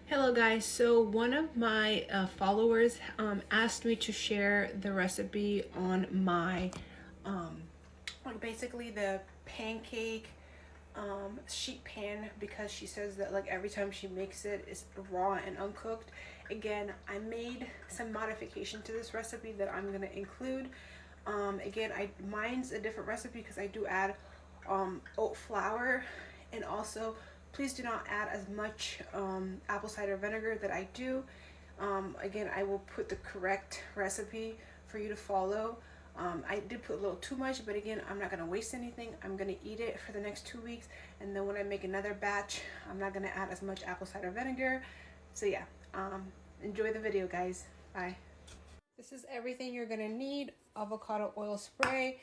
Hello guys, so one of my followers asked me to share the recipe on my basically the pancake sheet pan, because she says that like every time she makes it it's raw and uncooked. Again, I made some modification to this recipe that I'm gonna include. Again, mine's a different recipe because I do add oat flour, and also please do not add as much apple cider vinegar that I do. Again, I will put the correct recipe for you to follow. I did put a little too much, but again, I'm not going to waste anything. I'm going to eat it for the next 2 weeks, and then when I make another batch, I'm not going to add as much apple cider vinegar. So yeah, enjoy the video, guys. Bye. This is everything you're going to need: avocado oil spray,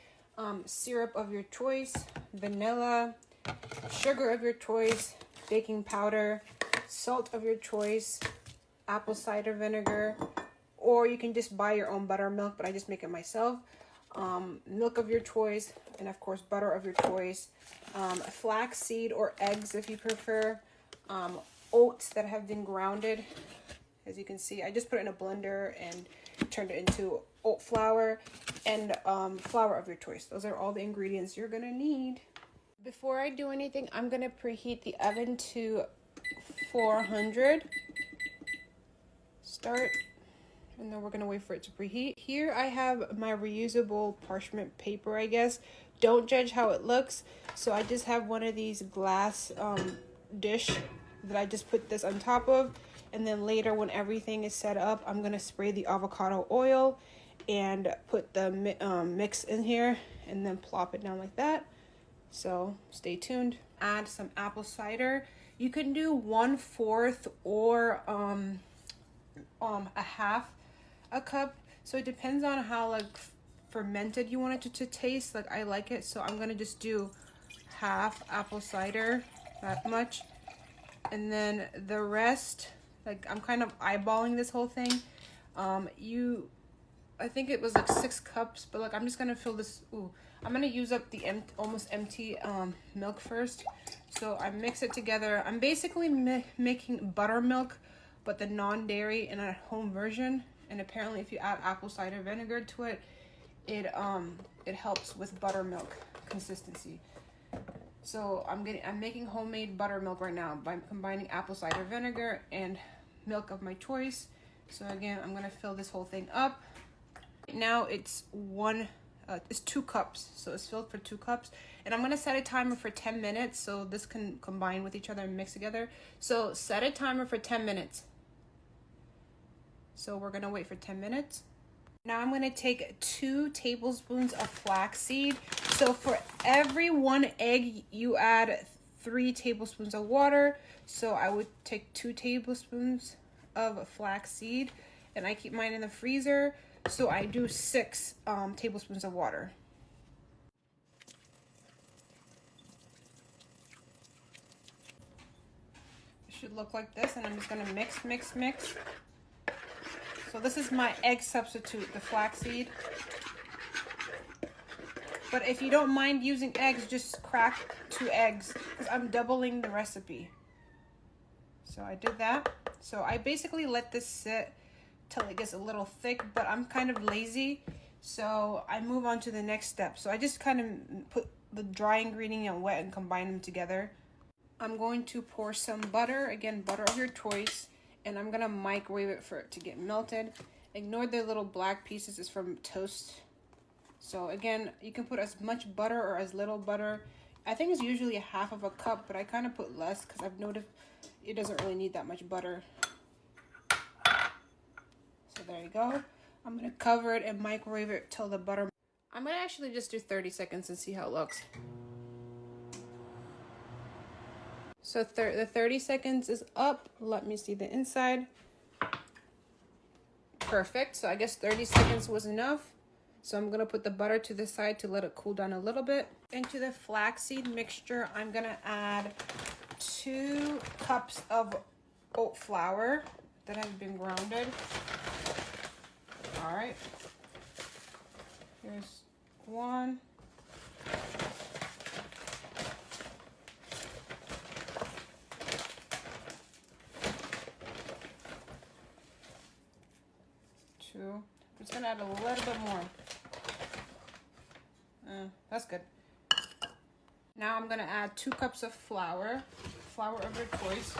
syrup of your choice, vanilla, sugar of your choice, baking powder, salt of your choice, apple cider vinegar, or you can just buy your own buttermilk, but I just make it myself. Milk of your choice, and of course butter of your choice, flaxseed or eggs if you prefer, oats that have been grounded. As you can see, I just put it in a blender and turned it into oat flour, and flour of your choice. Those are all the ingredients you're gonna need. Before I do anything, I'm gonna preheat the oven to 400. Start, and then we're gonna wait for it to preheat. Here I have my reusable parchment paper, I guess. Don't judge how it looks. So I just have one of these glass dish that I just put this on top of, and then later when everything is set up, I'm gonna spray the avocado oil and put the mix in here and then plop it down like that. So stay tuned. Add some apple cider. You can do 1/4 or a half a cup. So it depends on how like fermented you want it to taste. Like I like it, so I'm gonna just do half apple cider, that much, and then the rest, like I'm kind of eyeballing this whole thing. I think it was like 6 cups, but like I'm just gonna fill this. I'm gonna use up the almost empty milk first. So I mix it together. I'm basically making buttermilk, but the non-dairy in a home version. And apparently if you add apple cider vinegar to it, it helps with buttermilk consistency. So I'm making homemade buttermilk right now by combining apple cider vinegar and milk of my choice. So again, I'm gonna fill this whole thing up. Now it's 2 cups, so it's filled for 2 cups, and I'm gonna set a timer for 10 minutes so this can combine with each other and mix together. So set a timer for 10 minutes. So we're gonna wait for 10 minutes. Now I'm gonna take 2 tablespoons of flaxseed. So for every 1 egg, you add 3 tablespoons of water. So I would take 2 tablespoons of flaxseed, and I keep mine in the freezer. So I do 6 tablespoons of water. It should look like this, and I'm just gonna mix, mix, mix. So this is my egg substitute, the flaxseed. But if you don't mind using eggs, just crack 2 eggs, because I'm doubling the recipe. So I did that. So I basically let this sit till it gets a little thick, but I'm kind of lazy, so I move on to the next step. So I just kind of put the dry ingredient wet and combine them together. I'm going to pour some butter, again butter of your choice, and I'm gonna microwave it for it to get melted. Ignore the little black pieces, it's from toast. So again, you can put as much butter or as little butter. I think it's usually 1/2 cup, but I kind of put less because I've noticed it doesn't really need that much butter. So there you go. I'm gonna cover it and microwave it till the butter. I'm gonna actually just do 30 seconds and see how it looks. So the 30 seconds is up. Let me see the inside. Perfect. So I guess 30 seconds was enough. So I'm gonna put the butter to the side to let it cool down a little bit. Into the flaxseed mixture, I'm gonna add 2 cups of oat flour that has been grounded. All right, here's 1. just gonna add a little bit more. That's good. Now I'm gonna add 2 cups of flour of your choice,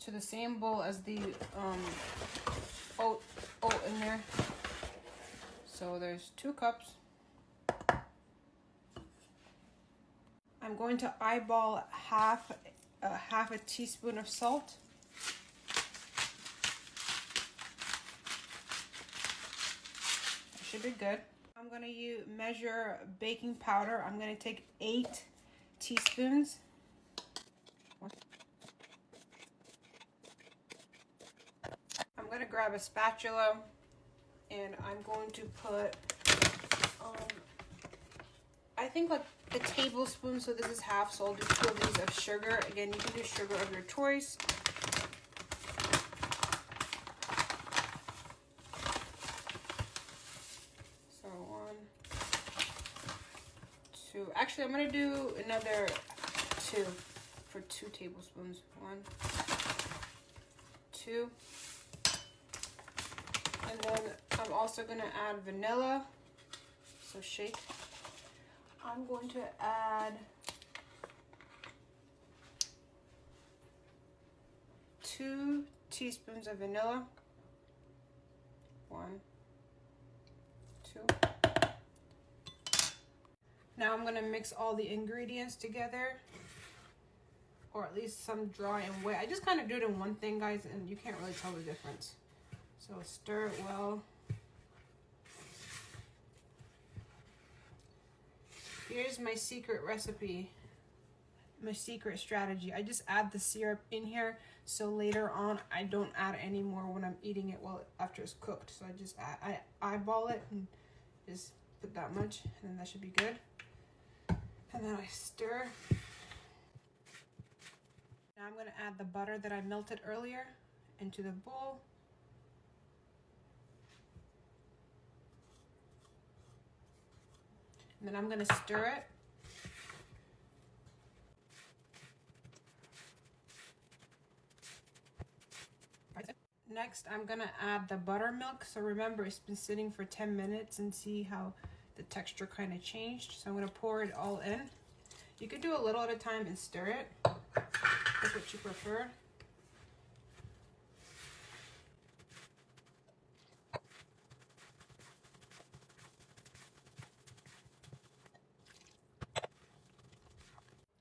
to the same bowl as the oat in there. So there's 2 cups. I'm going to eyeball half a teaspoon of salt. That should be good. I'm going to measure baking powder. I'm going to take 8 teaspoons. I'm going to grab a spatula and I'm going to put, I think like a tablespoon, so this is half, so I'll do 2 of these of sugar. Again, you can do sugar of your choice. So 1, 2. Actually, I'm gonna do another 2 for 2 tablespoons. 1, 2. And then I'm also gonna add vanilla. So shake. I'm going to add 2 teaspoons of vanilla. 1, 2. Now I'm gonna mix all the ingredients together, or at least some dry and wet. I just kind of do it in one thing, guys, and you can't really tell the difference. So stir it well. Here's my secret recipe, my secret strategy. I just add the syrup in here, so later on I don't add any more when I'm eating it after it's cooked. So I just I eyeball it and just put that much, and then that should be good. And then I stir. Now I'm gonna add the butter that I melted earlier into the bowl. And then I'm gonna stir it. Next, I'm gonna add the buttermilk. So remember, it's been sitting for 10 minutes, and see how the texture kind of changed. So I'm gonna pour it all in. You could do a little at a time and stir it. That's what you prefer.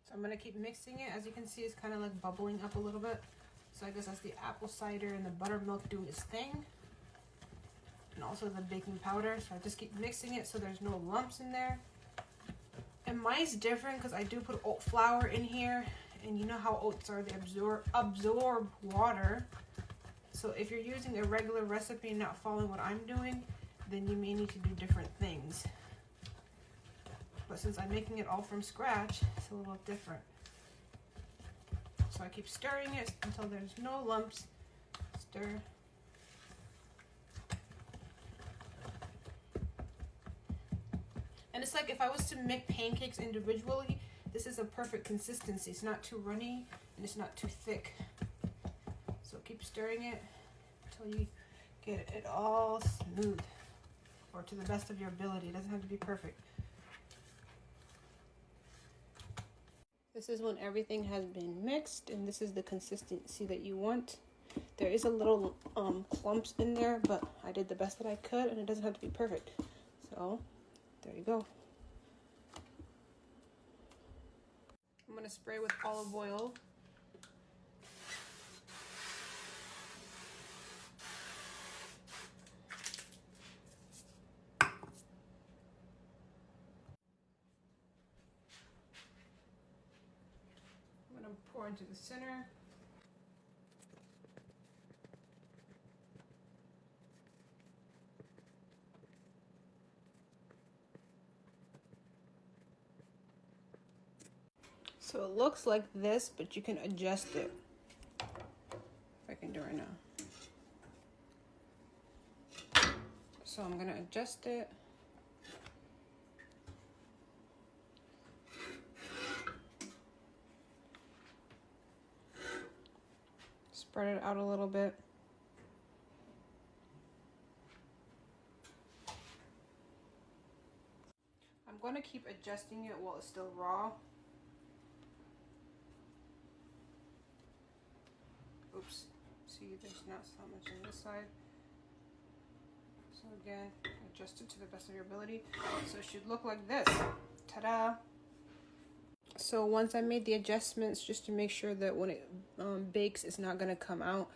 So I'm gonna keep mixing it. As you can see, it's kind of like bubbling up a little bit. So I guess that's the apple cider and the buttermilk doing its thing. And also the baking powder. So I just keep mixing it so there's no lumps in there. And mine's different because I do put oat flour in here. And you know how oats are, they absorb water. So if you're using a regular recipe and not following what I'm doing, then you may need to do different things. But since I'm making it all from scratch, it's a little different. So I keep stirring it until there's no lumps. Stir. And it's like if I was to make pancakes individually, this is a perfect consistency. It's not too runny and it's not too thick. So keep stirring it until you get it all smooth, or to the best of your ability. It doesn't have to be perfect. This is when everything has been mixed, and this is the consistency that you want. There is a little clumps in there, but I did the best that I could, and it doesn't have to be perfect. So there you go. I'm gonna spray with olive oil. I'm gonna pour into the center. So it looks like this, but you can adjust it. If I can do it right now. So I'm gonna adjust it. Spread it out a little bit. going to keep adjusting it while it's still raw. Oops. See, there's not so much on this side. So again, adjust it to the best of your ability. So it should look like this. Ta-da! So once I made the adjustments, just to make sure that when it bakes, it's not going to come out,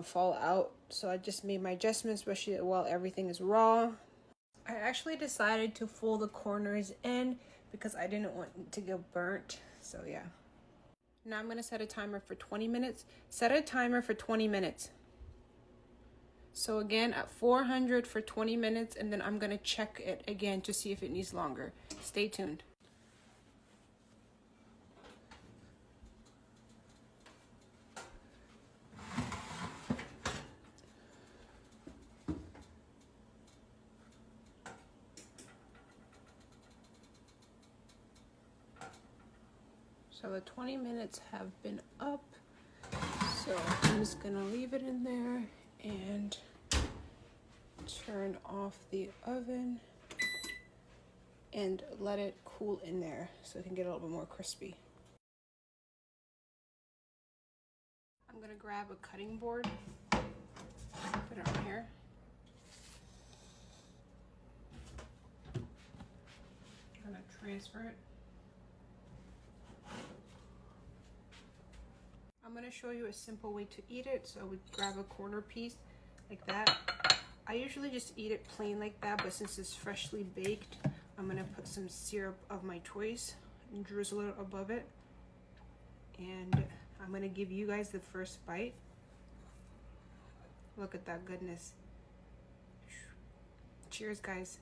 fall out. So I just made my adjustments, especially while everything is raw. I actually decided to fold the corners in because I didn't want it to get burnt. So yeah. Now I'm going to set a timer for 20 minutes. Set a timer for 20 minutes. So again, at 400 for 20 minutes, and then I'm going to check it again to see if it needs longer. Stay tuned. So the 20 minutes have been up. So I'm just going to leave it in there and turn off the oven and let it cool in there so it can get a little bit more crispy. I'm gonna grab a cutting board, put it on here. I'm gonna transfer it. I'm gonna show you a simple way to eat it. So we grab a corner piece like that. I usually just eat it plain like that, but since it's freshly baked, I'm gonna put some syrup of my choice and drizzle it above it. And I'm gonna give you guys the first bite. Look at that goodness. Cheers, guys.